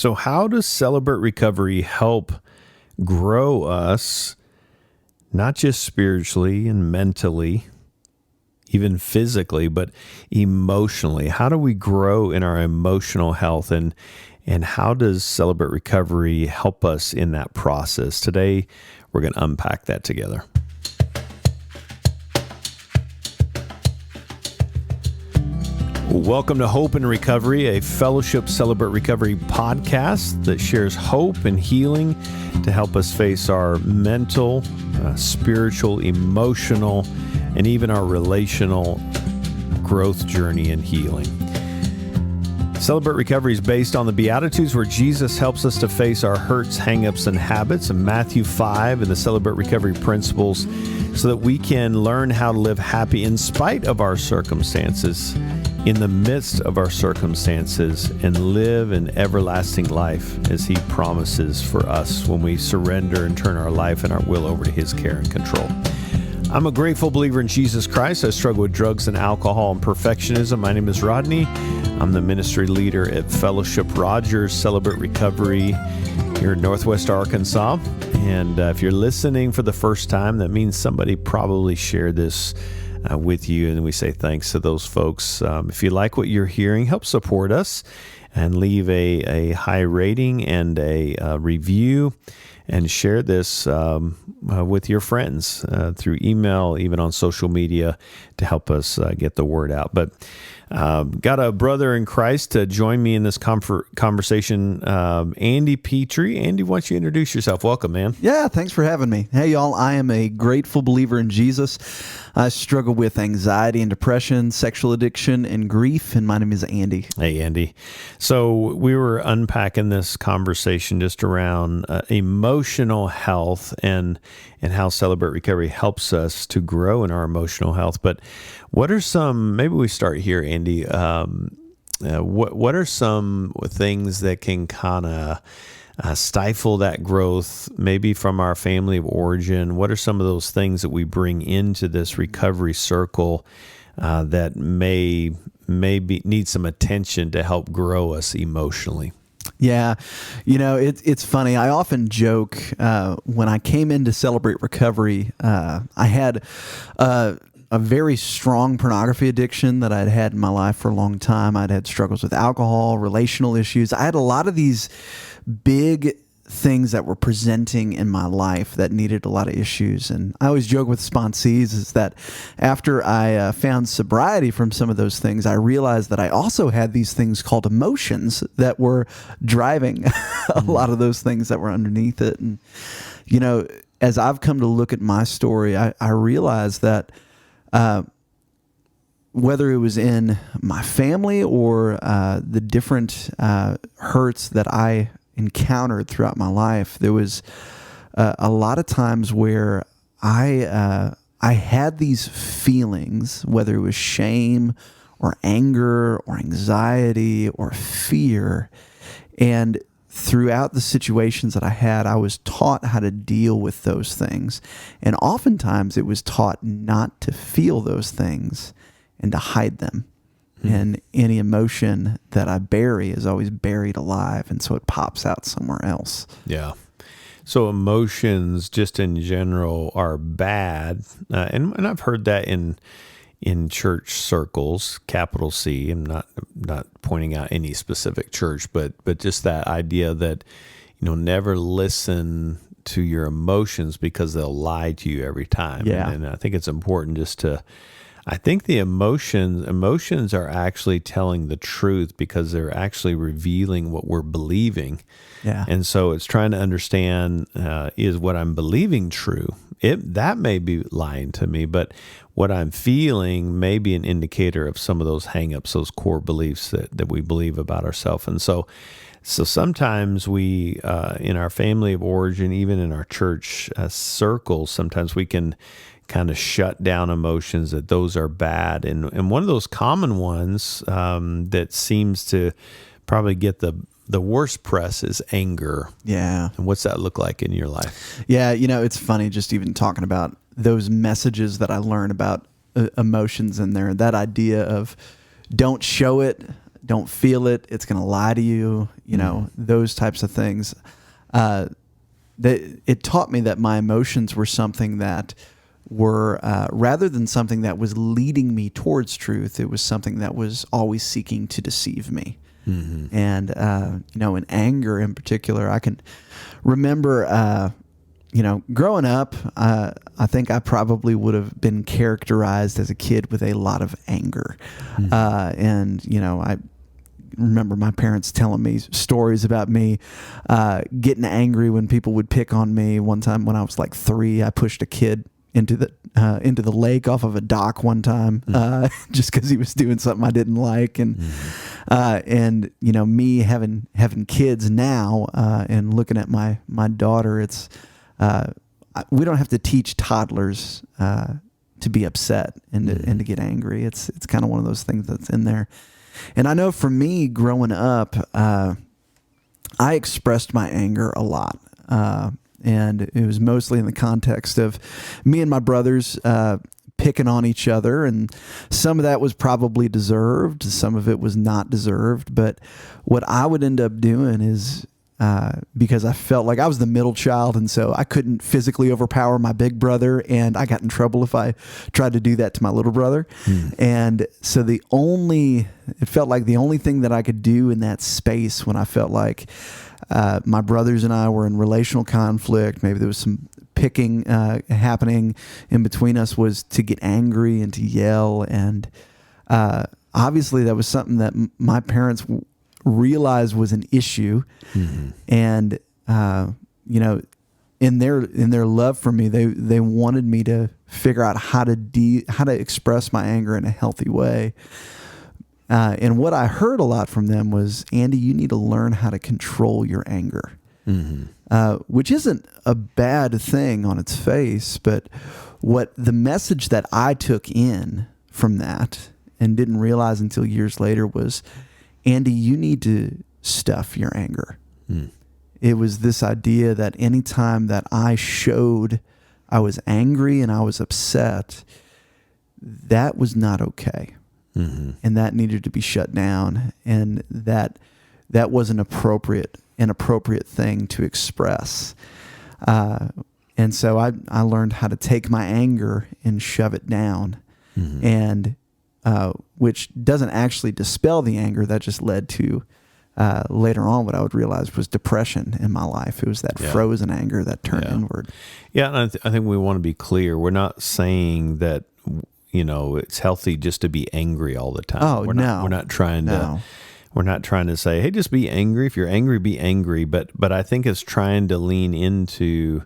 So how does Celebrate Recovery help grow us, not just spiritually and mentally, even physically, but emotionally? How do we grow in our emotional health, and how does Celebrate Recovery help us in that process? Today, we're going to unpack that together. Welcome to Hope and Recovery, a Fellowship Celebrate Recovery podcast that shares hope and healing to help us face our mental, spiritual, emotional, and even our relational growth journey and healing. Celebrate Recovery is based on the Beatitudes, where Jesus helps us to face our hurts, hang-ups, and habits, and Matthew 5 and the Celebrate Recovery principles, so that we can learn how to live happy in spite of our circumstances, in the midst of our circumstances, and live an everlasting life as He promises for us when we surrender and turn our life and our will over to His care and control. I'm a grateful believer in Jesus Christ. I struggle with drugs and alcohol and perfectionism. My name is Rodney. I'm the ministry leader at Fellowship Rogers Celebrate Recovery here in Northwest Arkansas. And if you're listening for the first time, that means somebody probably shared this with you, and we say thanks to those folks. If you like what you're hearing, help support us and leave a high rating and a review, and share this with your friends through email, even on social media, to help us get the word out. But got a brother in Christ to join me in this conversation, Andy Petrie. Andy, why don't you introduce yourself? Welcome, man. Yeah, thanks for having me. Hey, y'all, I am a grateful believer in Jesus. I struggle with anxiety and depression, sexual addiction, and grief, and my name is Andy. Hey, Andy. So we were unpacking this conversation just around emotional health and how Celebrate Recovery helps us to grow in our emotional health. But what are some, maybe we start here, Andy, what are some things that can kind of stifle that growth, maybe from our family of origin? What are some of those things that we bring into this recovery circle that may need some attention to help grow us emotionally? Yeah, it's funny. I often joke when I came into Celebrate Recovery, I had a very strong pornography addiction that I'd had in my life for a long time. I'd had struggles with alcohol, relational issues. I had a lot of these big things that were presenting in my life that needed a lot of issues. And I always joke with sponsees is that after I found sobriety from some of those things, I realized that I also had these things called emotions that were driving a lot of those things that were underneath it. And, as I've come to look at my story, I realized that whether it was in my family or the different hurts that I encountered throughout my life, there was a lot of times where I had these feelings, whether it was shame or anger or anxiety or fear, and throughout the situations that I had, I was taught how to deal with those things. And oftentimes it was taught not to feel those things and to hide them. And any emotion that I bury is always buried alive, and so it pops out somewhere else. Yeah. So emotions just in general are bad. And I've heard that in church circles, capital C. I'm not pointing out any specific church, but just that idea that, never listen to your emotions because they'll lie to you every time. Yeah. And I think it's important just to, I think the emotions are actually telling the truth because they're actually revealing what we're believing. Yeah. And so it's trying to understand, is what I'm believing true? That may be lying to me, but what I'm feeling may be an indicator of some of those hang-ups, those core beliefs that we believe about ourselves. And so sometimes we, in our family of origin, even in our church circles, sometimes we can kind of shut down emotions, that those are bad. And one of those common ones that seems to probably get the worst press is anger. Yeah. And what's that look like in your life? Yeah, it's funny just even talking about those messages that I learned about emotions in there, that idea of don't show it, don't feel it. It's going to lie to you. You know, those types of things. It taught me that my emotions were something that were, rather than something that was leading me towards truth, it was something that was always seeking to deceive me. Mm-hmm. And, in anger in particular, I can remember, growing up, I think I probably would have been characterized as a kid with a lot of anger. Mm-hmm. I remember my parents telling me stories about me getting angry when people would pick on me. One time when I was like 3, I pushed a kid into the lake off of a dock one time, just because he was doing something I didn't like. And me having kids now, and looking at my daughter, it's we don't have to teach toddlers to be upset and to get angry. It's kind of one of those things that's in there. And I know for me growing up, I expressed my anger a lot. And it was mostly in the context of me and my brothers picking on each other. And some of that was probably deserved. Some of it was not deserved. But what I would end up doing is, because I felt like I was the middle child, and so I couldn't physically overpower my big brother, and I got in trouble if I tried to do that to my little brother. And so it felt like the only thing that I could do in that space when I felt like my brothers and I were in relational conflict, maybe there was some picking happening in between us, was to get angry and to yell. And obviously that was something that my parents realized was an issue. Mm-hmm. And in their love for me, they wanted me to figure out how to express my anger in a healthy way. And what I heard a lot from them was, Andy, you need to learn how to control your anger. Mm-hmm. Which isn't a bad thing on its face, but what the message that I took in from that and didn't realize until years later was, Andy, you need to stuff your anger. It was this idea that anytime that I showed I was angry and I was upset, that was not okay. Mm-hmm. And that needed to be shut down. And that was an appropriate thing to express. And so I learned how to take my anger and shove it down. Mm-hmm. And which doesn't actually dispel the anger. That just led to later on what I would realize was depression in my life. It was that frozen anger that turned inward. Yeah, and I think we want to be clear. We're not saying that it's healthy just to be angry all the time. Oh, we're not trying to. We're not trying to say, hey, just be angry. If you're angry, be angry. But I think it's trying to lean into,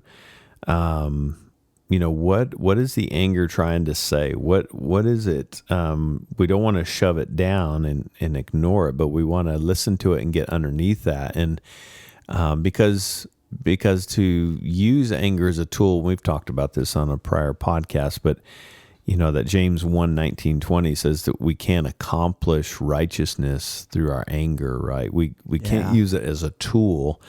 what is the anger trying to say? What is it? We don't want to shove it down and ignore it, but we want to listen to it and get underneath that. And because to use anger as a tool, we've talked about this on a prior podcast, but that James 1:19-20 says that we can't accomplish righteousness through our anger, right? We can't use it as a tool.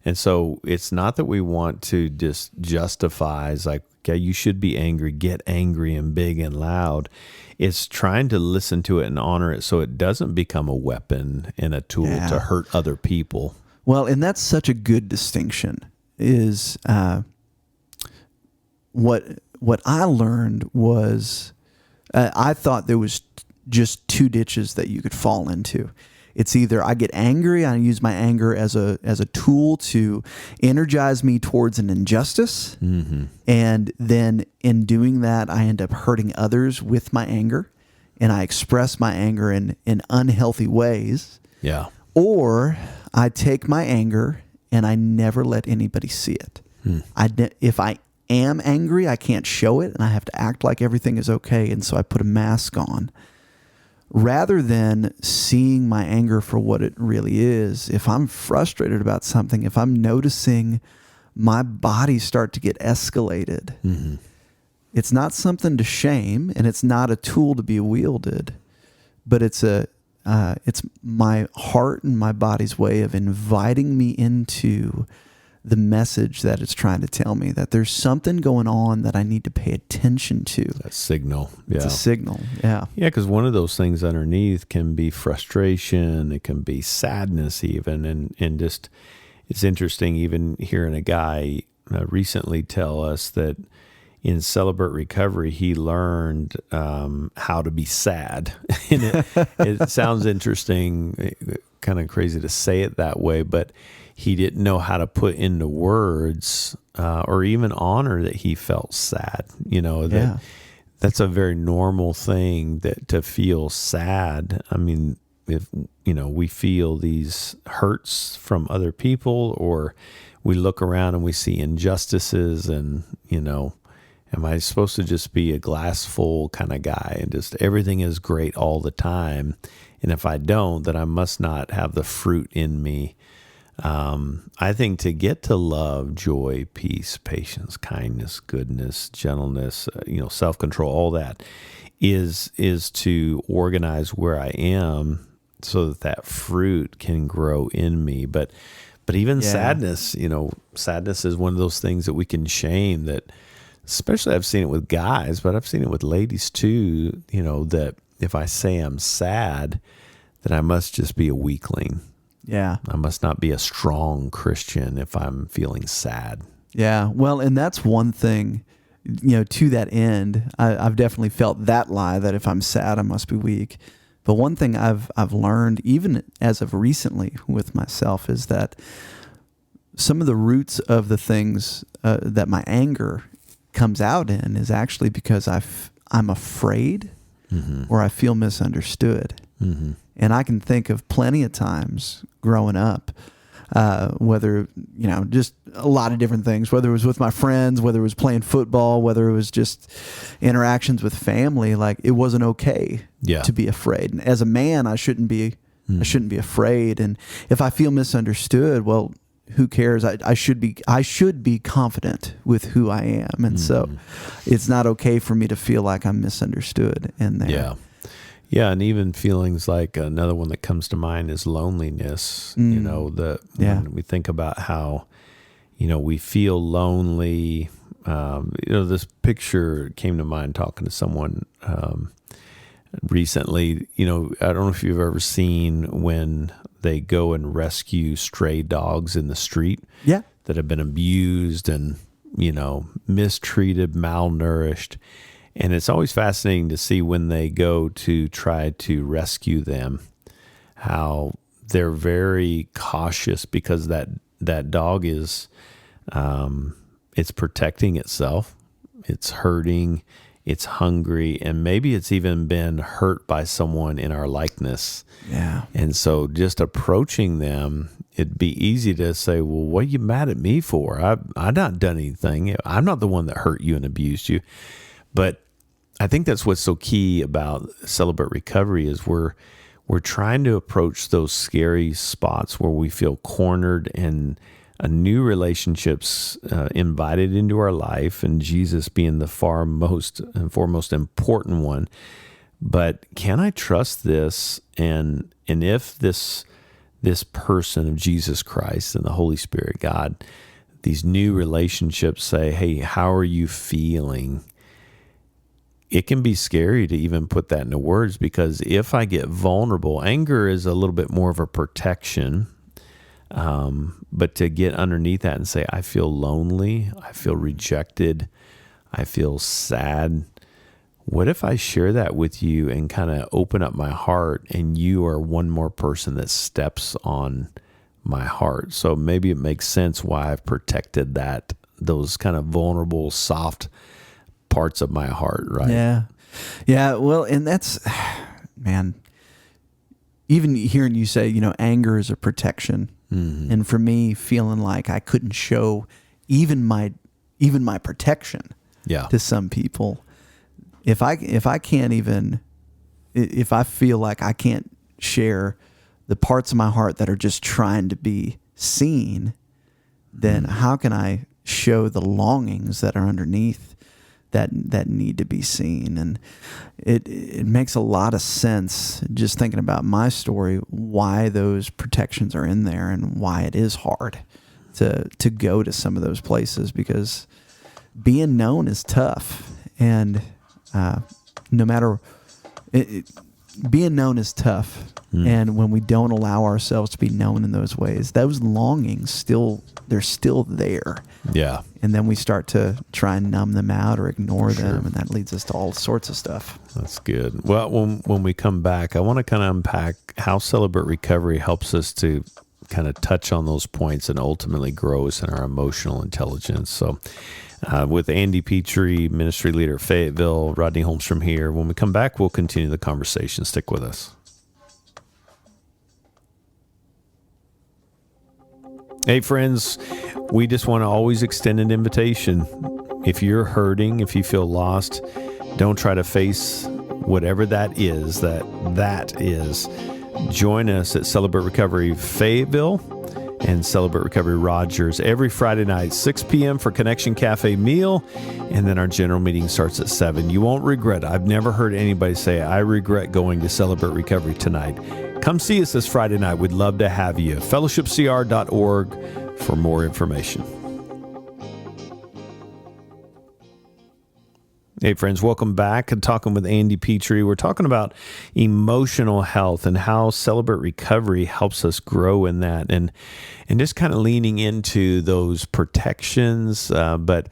And so it's not that we want to just justify, it's like, okay, you should be angry, get angry and big and loud. It's trying to listen to it and honor it so it doesn't become a weapon and a tool to hurt other people. Well, and that's such a good distinction, is what I learned was, I thought there was just two ditches that you could fall into. It's either I get angry, I use my anger as a tool to energize me towards an injustice, and then in doing that, I end up hurting others with my anger, and I express my anger in unhealthy ways. Yeah. Or I take my anger and I never let anybody see it. If I am angry, I can't show it, and I have to act like everything is okay, and so I put a mask on. Rather than seeing my anger for what it really is, if I'm frustrated about something, if I'm noticing my body start to get escalated, it's not something to shame, and it's not a tool to be wielded, but it's my heart and my body's way of inviting me into the message that it's trying to tell me, that there's something going on that I need to pay attention to. That signal. Yeah. It's a signal. Yeah. Yeah, because one of those things underneath can be frustration. It can be sadness even. And just, it's interesting even hearing a guy recently tell us that in Celebrate Recovery, he learned how to be sad. And it sounds interesting, kind of crazy to say it that way, but he didn't know how to put into words or even honor that he felt sad. That's a very normal thing, that to feel sad. I mean, if we feel these hurts from other people, or we look around and we see injustices, and am I supposed to just be a glass full kind of guy and just everything is great all the time? And if I don't, then I must not have the fruit in me. I think to get to love, joy, peace, patience, kindness, goodness, gentleness, self-control, all that is to organize where I am so that fruit can grow in me. But even sadness, sadness is one of those things that we can shame, that especially I've seen it with guys, but I've seen it with ladies too, that if I say I'm sad, that I must just be a weakling. Yeah. I must not be a strong Christian if I'm feeling sad. Yeah. Well, and that's one thing, to that end, I've definitely felt that lie, that if I'm sad, I must be weak. But one thing I've learned, even as of recently with myself, is that some of the roots of the things that my anger comes out in is actually because I'm afraid, or I feel misunderstood. Mm-hmm. And I can think of plenty of times growing up, whether, just a lot of different things, whether it was with my friends, whether it was playing football, whether it was just interactions with family, like it wasn't okay to be afraid. And as a man, I shouldn't be afraid. And if I feel misunderstood, well, who cares? I should be confident with who I am. And so it's not okay for me to feel like I'm misunderstood in there. Yeah. Yeah, and even feelings like, another one that comes to mind is loneliness. When we think about how, we feel lonely. This picture came to mind talking to someone recently. I don't know if you've ever seen when they go and rescue stray dogs in the street that have been abused and, mistreated, malnourished. And it's always fascinating to see when they go to try to rescue them, how they're very cautious, because that dog is, it's protecting itself, it's hurting, it's hungry, and maybe it's even been hurt by someone in our likeness. Yeah. And so just approaching them, it'd be easy to say, well, what are you mad at me for? I've not done anything. I'm not the one that hurt you and abused you. But I think that's what's so key about Celebrate Recovery is we're trying to approach those scary spots where we feel cornered and a new relationships invited into our life, and Jesus being the foremost important one. But can I trust this? And if this person of Jesus Christ and the Holy Spirit, God, these new relationships say, hey, how are you feeling? It can be scary to even put that into words, because if I get vulnerable, anger is a little bit more of a protection. But to get underneath that and say, I feel lonely, I feel rejected, I feel sad. What if I share that with you and kind of open up my heart, and you are one more person that steps on my heart? So maybe it makes sense why I've protected those kind of vulnerable, soft parts of my heart, right? Yeah. Well, and that's, man, even hearing you say, anger is a protection. Mm-hmm. And for me, feeling like I couldn't show even my protection to some people, if I feel like I can't share the parts of my heart that are just trying to be seen, then how can I show the longings that are underneath that need to be seen? And it makes a lot of sense, just thinking about my story, why those protections are in there and why it is hard to go to some of those places, because being known is tough. And no matter being known is tough. And when we don't allow ourselves to be known in those ways, those longings they're still there. Yeah. And then we start to try and numb them out or ignore them, and that leads us to all sorts of stuff. That's good. Well, when we come back, I want to kind of unpack how Celebrate Recovery helps us to kind of touch on those points and ultimately grow us in our emotional intelligence. So with Andy Petrie, ministry leader at Fayetteville, Rodney Holmstrom here. When we come back, we'll continue the conversation. Stick with us. Hey, friends, we just want to always extend an invitation. If you're hurting, if you feel lost, don't try to face whatever that is. Join us at Celebrate Recovery Fayetteville and Celebrate Recovery Rogers every Friday night, 6 p.m. for Connection Cafe meal, and then our general meeting starts at 7. You won't regret it. I've never heard anybody say, I regret going to Celebrate Recovery tonight. Come see us this Friday night. We'd love to have you. fellowshipcr.org for more information. Hey, friends, welcome back. I'm talking with Andy Petrie. We're talking about emotional health and how Celebrate Recovery helps us grow in that, and just kind of leaning into those protections, but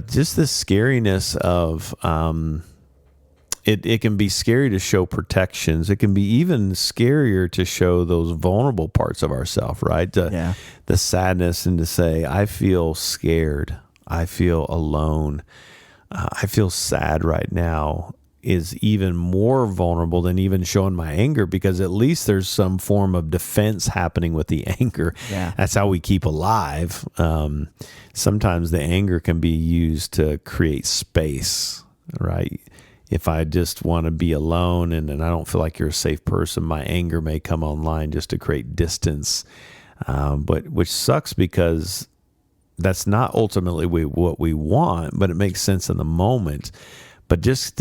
just the scariness of it can be scary to show protections. It can be even scarier to show those vulnerable parts of ourselves, right? The sadness, and to say, I feel scared. I feel alone. I feel sad right now is even more vulnerable than even showing my anger, because at least there's some form of defense happening with the anger. Yeah. That's how we keep alive. Sometimes the anger can be used to create space, right? If I just want to be alone and I don't feel like you're a safe person, my anger may come online just to create distance, but which sucks, because that's not ultimately what we want, but it makes sense in the moment. But just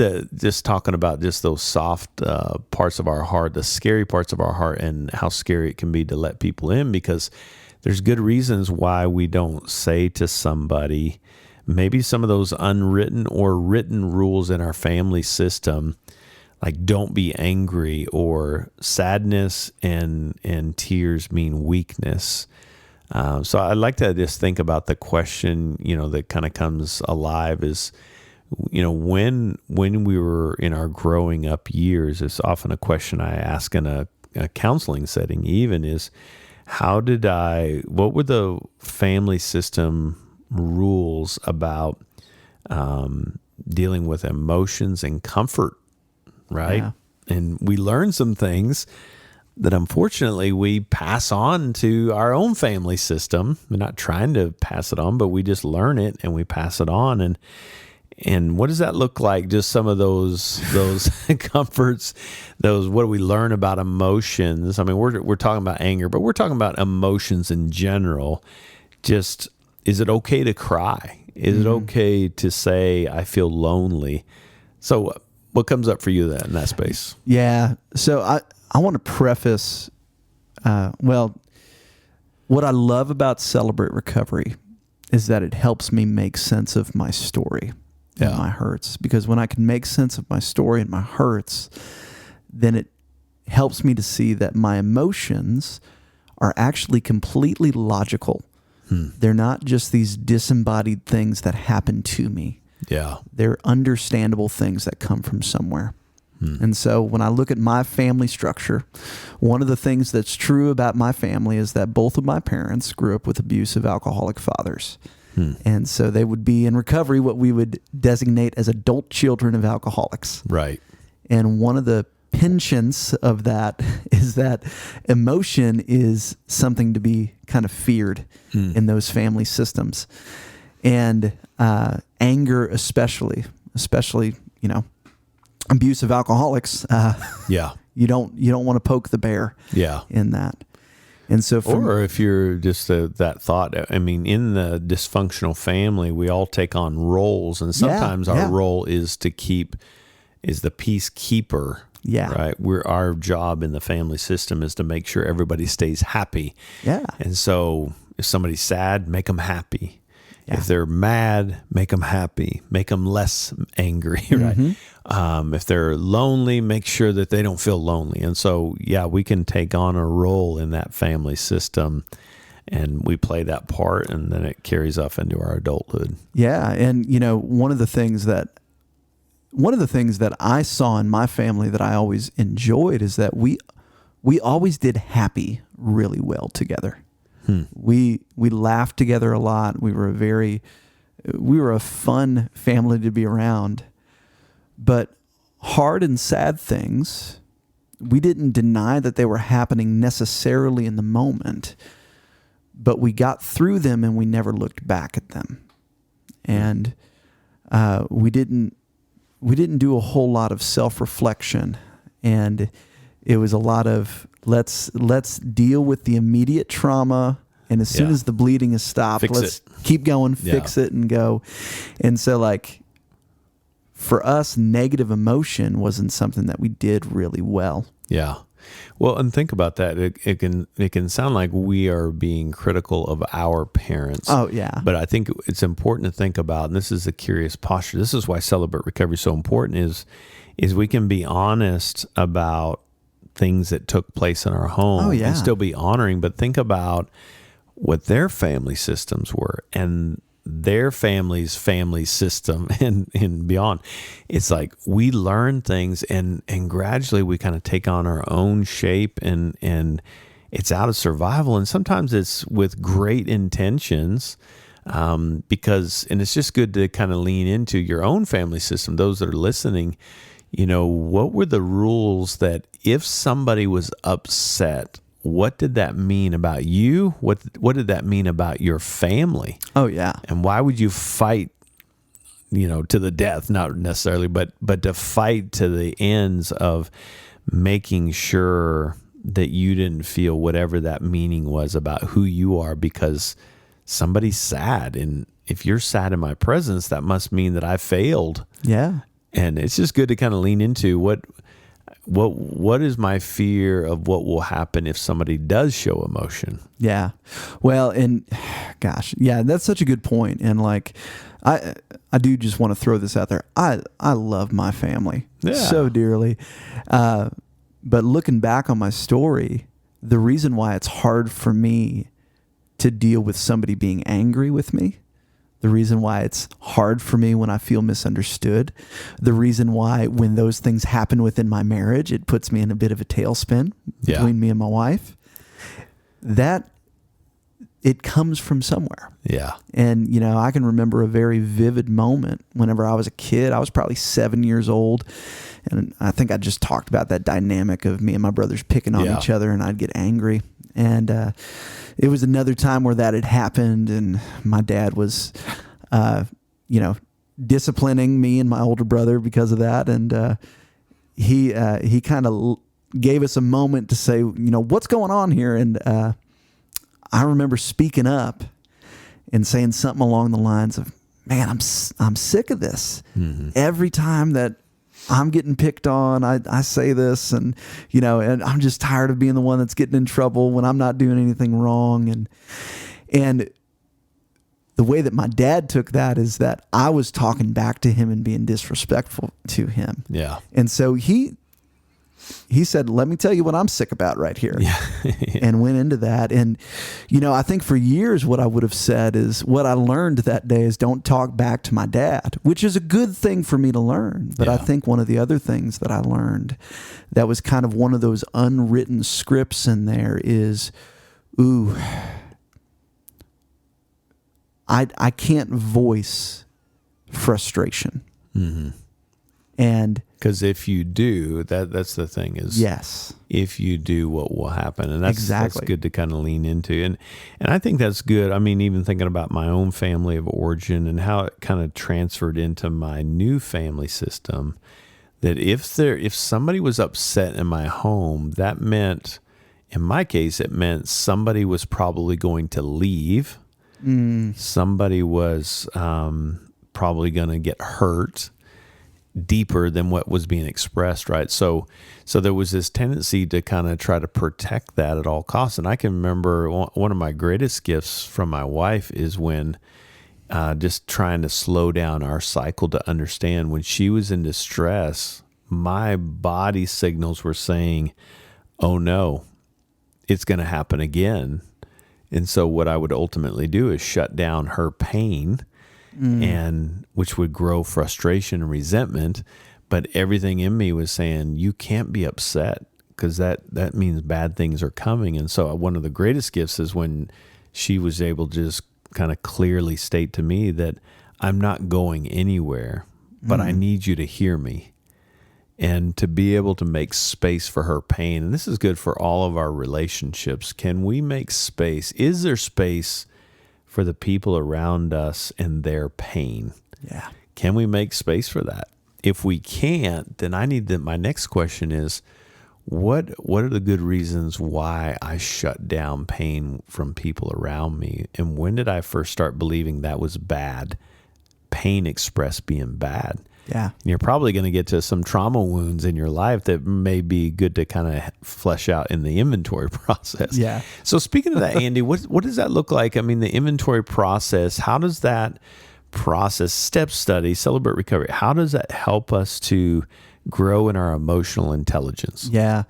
talking about just those soft parts of our heart, the scary parts of our heart, and how scary it can be to let people in, because there's good reasons why we don't say to somebody, maybe some of those unwritten or written rules in our family system, like don't be angry, or sadness and tears mean weakness. So I'd like to just think about the question, that kind of comes alive is, when we were in our growing up years, it's often a question I ask in a counseling setting even, is what were the family system rules about dealing with emotions and comfort, right? Yeah. And we learn some things that unfortunately we pass on to our own family system. We're not trying to pass it on, but we just learn it and we pass it on. And what does that look like? Just some of those comforts, what do we learn about emotions? I mean, we're talking about anger, but we're talking about emotions in general. Just, is it okay to cry? Is it okay to say, I feel lonely? So what comes up for you in that space? Yeah. So I want to preface, what I love about Celebrate Recovery is that it helps me make sense of my story and my hurts. Because when I can make sense of my story and my hurts, then it helps me to see that my emotions are actually completely logical. They're not just these disembodied things that happen to me. Yeah. They're understandable things that come from somewhere. And so when I look at my family structure, one of the things that's true about my family is that both of my parents grew up with abusive alcoholic fathers. And so they would be in recovery, what we would designate as adult children of alcoholics. Right. And one of the penchants of that is that emotion is something to be kind of feared in those family systems. And anger especially, abusive alcoholics. You don't want to poke the bear. Yeah. In that. And so, or if you're just that thought, I mean, in the dysfunctional family, we all take on roles, and sometimes our role is the peacekeeper. Yeah. Right. Our job in the family system is to make sure everybody stays happy. Yeah. And so if somebody's sad, make them happy. Yeah. If they're mad, make them happy. Make them less angry, right? If they're lonely, make sure that they don't feel lonely. And so, yeah, we can take on a role in that family system, and we play that part, and then it carries off into our adulthood. Yeah, and one of the things that I saw in my family that I always enjoyed is that we always did happy really well together. We laughed together a lot. We were a fun family to be around. But hard and sad things, we didn't deny that they were happening necessarily in the moment, but we got through them and we never looked back at them. And we didn't do a whole lot of self-reflection, and it was a lot of let's deal with the immediate trauma, and as soon as the bleeding is stopped, let's keep going, fix it, and go. And so, like, for us, negative emotion wasn't something that we did really well. Yeah. Well, and think about that. It can sound like we are being critical of our parents. Oh, yeah. But I think it's important to think about, and this is a curious posture. This is why Celebrate Recovery is so important, is we can be honest about things that took place in our home and still be honoring, but think about what their family systems were and their family's family system and beyond. It's like we learn things and gradually we kind of take on our own shape, and it's out of survival. And sometimes it's with great intentions, because it's just good to kind of lean into your own family system. Those that are listening, what were the rules that if somebody was upset, what did that mean about you? What did that mean about your family? Oh, yeah. And why would you fight, to the death? Not necessarily, but to fight to the ends of making sure that you didn't feel whatever that meaning was about who you are because somebody's sad. And if you're sad in my presence, that must mean that I failed. Yeah. And it's just good to kind of lean into what is my fear of what will happen if somebody does show emotion? Yeah. Well, and gosh, yeah, that's such a good point. And like, I do just want to throw this out there. I love my family so dearly. But looking back on my story, the reason why it's hard for me to deal with somebody being angry with me, the reason why it's hard for me when I feel misunderstood, the reason why when those things happen within my marriage, it puts me in a bit of a tailspin between me and my wife, that it comes from somewhere. Yeah. And, I can remember a very vivid moment whenever I was a kid. I was probably 7 years old. And I think I just talked about that dynamic of me and my brothers picking on each other, and I'd get angry. And it was another time where that had happened, and my dad was, disciplining me and my older brother because of that. And he kind of gave us a moment to say, what's going on here? And I remember speaking up and saying something along the lines of, man, I'm sick of this. Mm-hmm. Every time that I'm getting picked on, I say this, and and I'm just tired of being the one that's getting in trouble when I'm not doing anything wrong. And the way that my dad took that is that I was talking back to him and being disrespectful to him. Yeah. And so he said, let me tell you what I'm sick about right here. Yeah. And went into that. And, I think for years what I would have said is what I learned that day is don't talk back to my dad, which is a good thing for me to learn. But I think one of the other things that I learned that was kind of one of those unwritten scripts in there is, I can't voice frustration. Mm-hmm. And because if you do, that's the thing is, if you do, what will happen? And that's good to kind of lean into. And I think that's good. I mean, even thinking about my own family of origin and how it kind of transferred into my new family system, that if somebody was upset in my home, that meant, in my case, it meant somebody was probably going to leave. Somebody was probably going to get hurt. deeper than what was being expressed, right? So there was this tendency to kind of try to protect that at all costs. And I can remember one of my greatest gifts from my wife is when just trying to slow down our cycle to understand when she was in distress, my body signals were saying, oh no, it's going to happen again. And so what I would ultimately do is shut down her pain, and which would grow frustration and resentment. But everything in me was saying, you can't be upset because that means bad things are coming. And so one of the greatest gifts is when she was able to just kind of clearly state to me that I'm not going anywhere, but I need you to hear me. And to be able to make space for her pain. And this is good for all of our relationships. Can we make space? Is there space for the people around us and their pain? Yeah. Can we make space for that? If we can't, then my next question is, what are the good reasons why I shut down pain from people around me? And when did I first start believing that was bad? Pain expressed being bad. Yeah. You're probably going to get to some trauma wounds in your life that may be good to kind of flesh out in the inventory process. Yeah. So speaking of that, Andy, what does that look like? I mean, the inventory process, how does that process, step study, celebrate recovery, how does that help us to grow in our emotional intelligence? Yeah.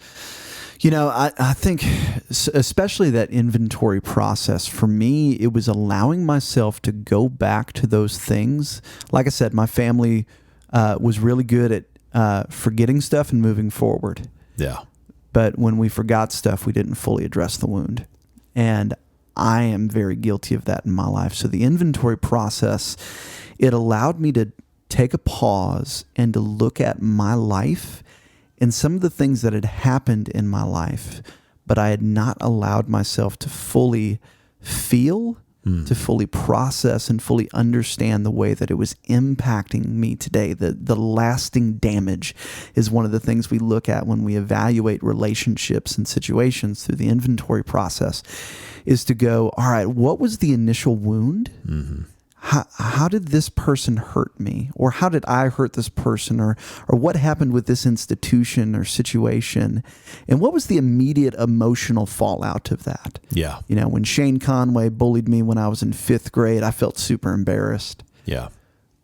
I think especially that inventory process, for me, it was allowing myself to go back to those things. Like I said, my family was really good at forgetting stuff and moving forward. Yeah. But when we forgot stuff, we didn't fully address the wound. And I am very guilty of that in my life. So the inventory process, it allowed me to take a pause and to look at my life and some of the things that had happened in my life, but I had not allowed myself to fully feel, to fully process and fully understand the way that it was impacting me today. The lasting damage is one of the things we look at when we evaluate relationships and situations through the inventory process, is to go, all right, what was the initial wound? Mm-hmm. How did this person hurt me? Or how did I hurt this person? Or what happened with this institution or situation? And what was the immediate emotional fallout of that? Yeah. When Shane Conway bullied me when I was in 5th grade, I felt super embarrassed. Yeah.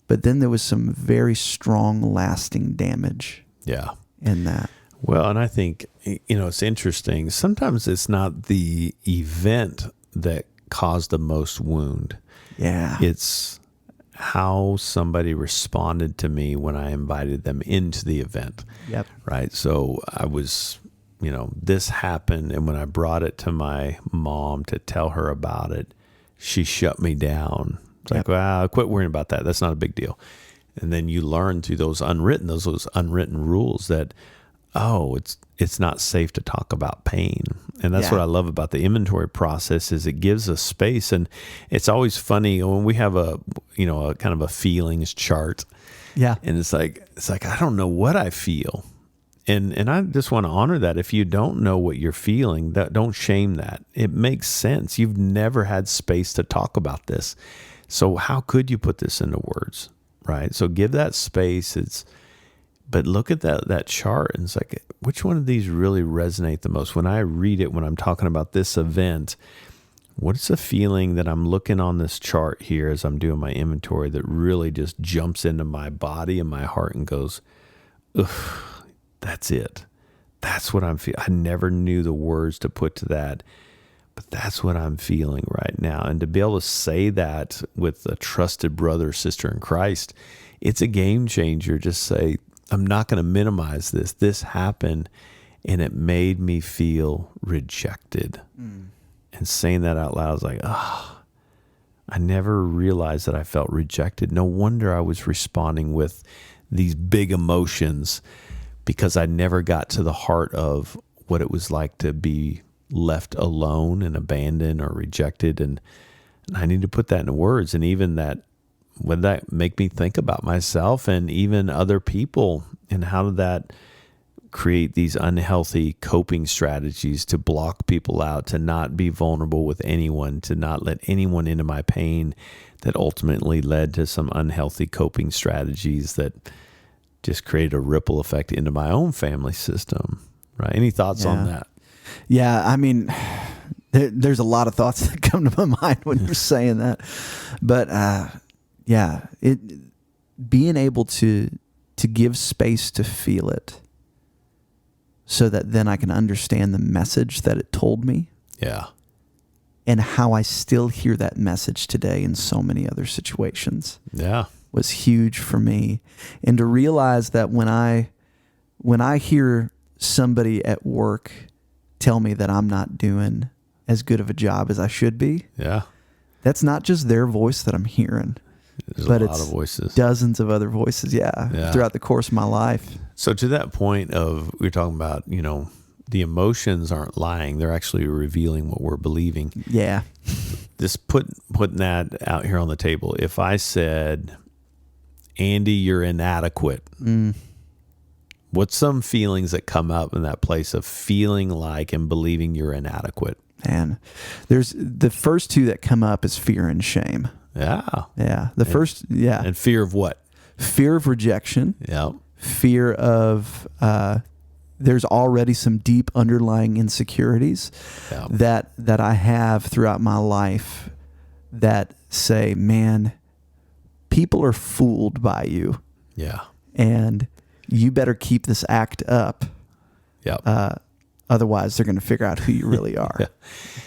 But then there was some very strong, lasting damage. Yeah. In that. Well, and I think, it's interesting. Sometimes it's not the event that caused the most wound. Yeah. It's how somebody responded to me when I invited them into the event. Yep. Right. So I was, this happened. And when I brought it to my mom to tell her about it, she shut me down. It's like, well, quit worrying about that. That's not a big deal. And then you learn through those unwritten rules that, it's not safe to talk about pain. And that's what I love about the inventory process is it gives us space. And it's always funny when we have a kind of a feelings chart. Yeah. And it's like, I don't know what I feel. And I just want to honor that. If you don't know what you're feeling, don't shame that. It makes sense. You've never had space to talk about this. So how could you put this into words? Right. So give that space. But look at that chart, and it's like, which one of these really resonate the most? When I read it, when I'm talking about this event, what's the feeling that I'm looking on this chart here as I'm doing my inventory that really just jumps into my body and my heart and goes, ugh, that's it. That's what I'm feeling. I never knew the words to put to that, but that's what I'm feeling right now. And to be able to say that with a trusted brother or sister in Christ, it's a game changer. Just say, I'm not going to minimize this. This happened, and it made me feel rejected. And saying that out loud is like, I never realized that I felt rejected. No wonder I was responding with these big emotions because I never got to the heart of what it was like to be left alone and abandoned or rejected. And I need to put that into words. And even that, would that make me think about myself and even other people? And how did that create these unhealthy coping strategies to block people out, to not be vulnerable with anyone, to not let anyone into my pain, that ultimately led to some unhealthy coping strategies that just created a ripple effect into my own family system. Right? Any thoughts on that? Yeah, I mean, there's a lot of thoughts that come to my mind when you're saying that, but being able to give space to feel it, so that then I can understand the message that it told me. Yeah. And how I still hear that message today in so many other situations. Yeah. Was huge for me. And to realize that when I hear somebody at work tell me that I'm not doing as good of a job as I should be, that's not just their voice that I'm hearing. There's but a lot it's of voices. Dozens of other voices, throughout the course of my life. So to that point of, we're talking about, the emotions aren't lying. They're actually revealing what we're believing. Yeah. Just putting that out here on the table. If I said, Andy, you're inadequate. What's some feelings that come up in that place of feeling like and believing you're inadequate? Man, there's the first two that come up is fear and shame. Yeah. Yeah. And fear of what? Fear of rejection. Yeah. Fear of, there's already some deep underlying insecurities that I have throughout my life that say, man, people are fooled by you. Yeah. And you better keep this act up. Yeah. Otherwise, they're going to figure out who you really are. Yeah.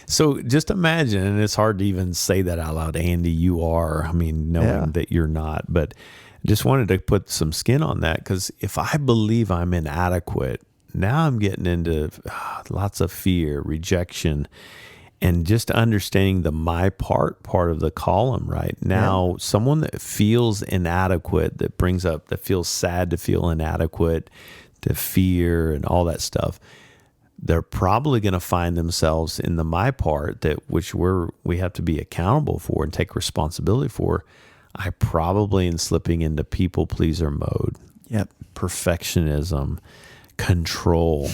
So just imagine, and it's hard to even say that out loud, Andy, you are. I mean, knowing that you're not. But just wanted to put some skin on that, because if I believe I'm inadequate, now I'm getting into lots of fear, rejection, and just understanding the my part of the column right now. Someone that feels inadequate, that feels sad to feel inadequate, to fear and all that stuff, they're probably going to find themselves in the my part, which we have to be accountable for and take responsibility for. I probably am slipping into people pleaser mode. Yep. Perfectionism, control.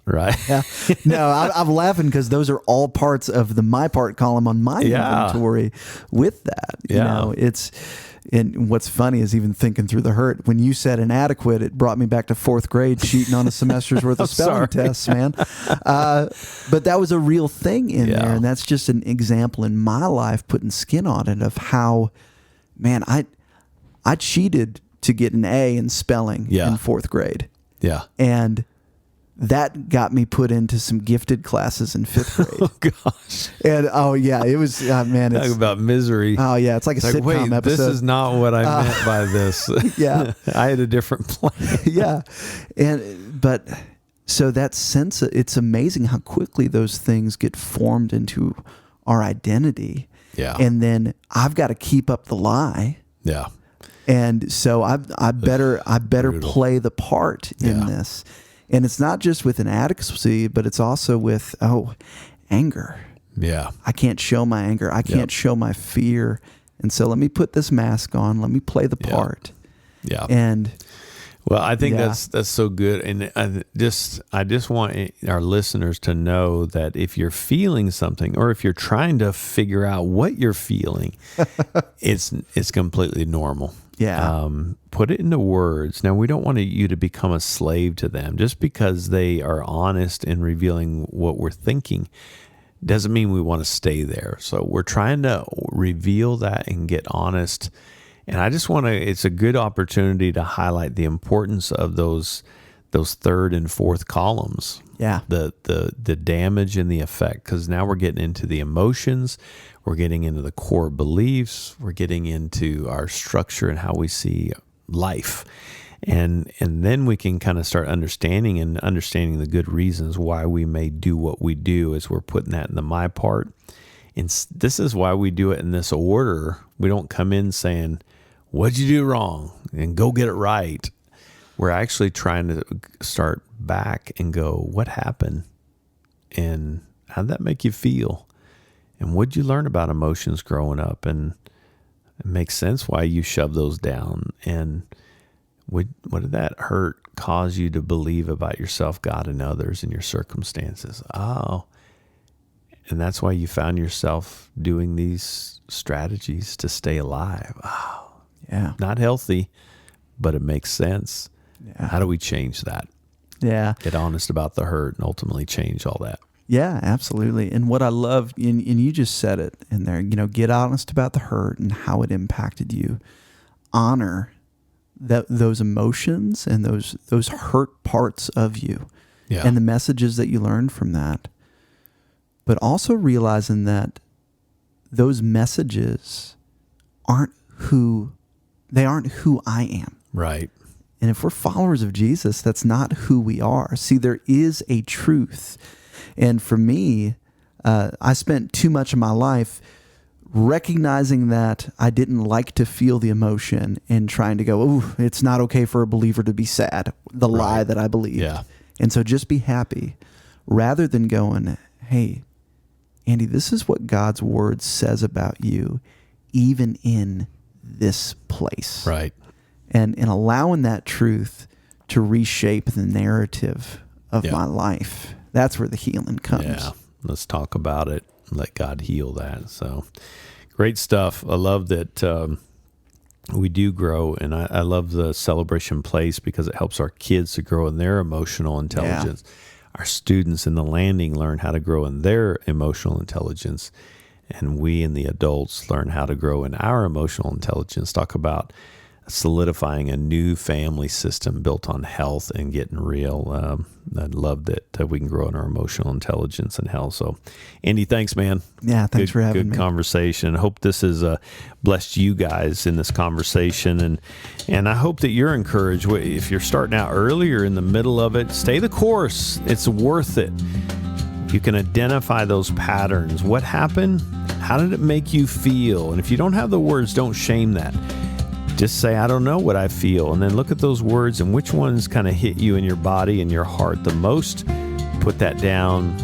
Right. Yeah. No, I'm laughing because those are all parts of the my part column on my inventory with that. You know, and what's funny is, even thinking through the hurt, when you said inadequate, it brought me back to fourth grade cheating on a semester's worth of spelling tests, man. But that was a real thing in there. And that's just an example in my life, putting skin on it, of how, man, I cheated to get an A in spelling in fourth grade. Yeah. And that got me put into some gifted classes in fifth grade. Oh, gosh. And, it was, man. Talk about misery. Oh, yeah. It's like a sitcom episode. This is not what I meant by this. Yeah. I had a different plan. Yeah. But so that sense, it's amazing how quickly those things get formed into our identity. Yeah. And then I've got to keep up the lie. Yeah. And so I better play the part in this. And it's not just with inadequacy, but it's also with, anger. Yeah. I can't show my anger. I can't show my fear. And so let me put this mask on. Let me play the part. Yeah. And well, I think that's so good. And I just want our listeners to know that if you're feeling something, or if you're trying to figure out what you're feeling, it's completely normal. Yeah. Put it into words. Now, we don't want you to become a slave to them. Just because they are honest in revealing what we're thinking doesn't mean we want to stay there. So we're trying to reveal that and get honest. And I just it's a good opportunity to highlight the importance of those third and fourth columns. Yeah. The damage and the effect, because now we're getting into the emotions, we're getting into the core beliefs, we're getting into our structure and how we see life. And then we can kind of start understanding the good reasons why we may do what we do, as we're putting that in the my part. And this is why we do it in this order. We don't come in saying, what'd you do wrong? And go get it right. We're actually trying to start back and go, what happened? And how'd that make you feel? And what'd you learn about emotions growing up? And it makes sense why you shove those down. And what did that hurt cause you to believe about yourself, God, and others, and your circumstances? Oh, and that's why you found yourself doing these strategies to stay alive. Oh, yeah. Not healthy, but it makes sense. Yeah. How do we change that? Yeah. Get honest about the hurt and ultimately change all that. Yeah, absolutely. And what I love, and you just said it in there, get honest about the hurt and how it impacted you. Honor those emotions and those hurt parts of you, and the messages that you learned from that. But also realizing that those messages aren't who I am. Right. And if we're followers of Jesus, that's not who we are. See, there is a truth. And for me, I spent too much of my life recognizing that I didn't like to feel the emotion and trying to go, oh, it's not okay for a believer to be sad, the lie that I believed. Yeah. And so just be happy rather than going, hey, Andy, this is what God's word says about you, even in this place. Right. And allowing that truth to reshape the narrative of my life. That's where the healing comes. Yeah. Let's talk about it. Let God heal that. So great stuff. I love that we do grow, and I love the celebration place because it helps our kids to grow in their emotional intelligence. Yeah. Our students in the landing learn how to grow in their emotional intelligence, and we and the adults learn how to grow in our emotional intelligence. Talk about solidifying a new family system built on health and getting real. I love that we can grow in our emotional intelligence and health. So, Andy, thanks, man. Yeah, thanks for having me. Good conversation. I hope this has blessed you guys in this conversation, and I hope that you're encouraged. If you're starting out early or in the middle of it, stay the course. It's worth it. You can identify those patterns. What happened? How did it make you feel? And if you don't have the words, don't shame that. Just say, I don't know what I feel. And then look at those words and which ones kind of hit you in your body and your heart the most. Put that down,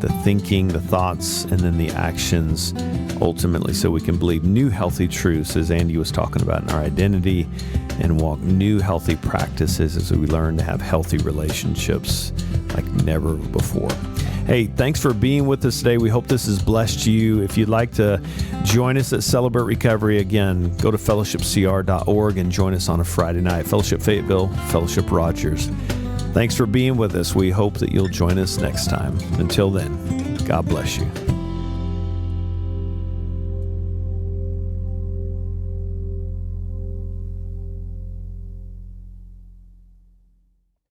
the thinking, the thoughts, and then the actions ultimately, so we can believe new healthy truths, as Andy was talking about, in our identity, and walk new healthy practices as we learn to have healthy relationships like never before. Hey, thanks for being with us today. We hope this has blessed you. If you'd like to join us at Celebrate Recovery, again, go to fellowshipcr.org and join us on a Friday night. Fellowship Fayetteville, Fellowship Rogers. Thanks for being with us. We hope that you'll join us next time. Until then, God bless you.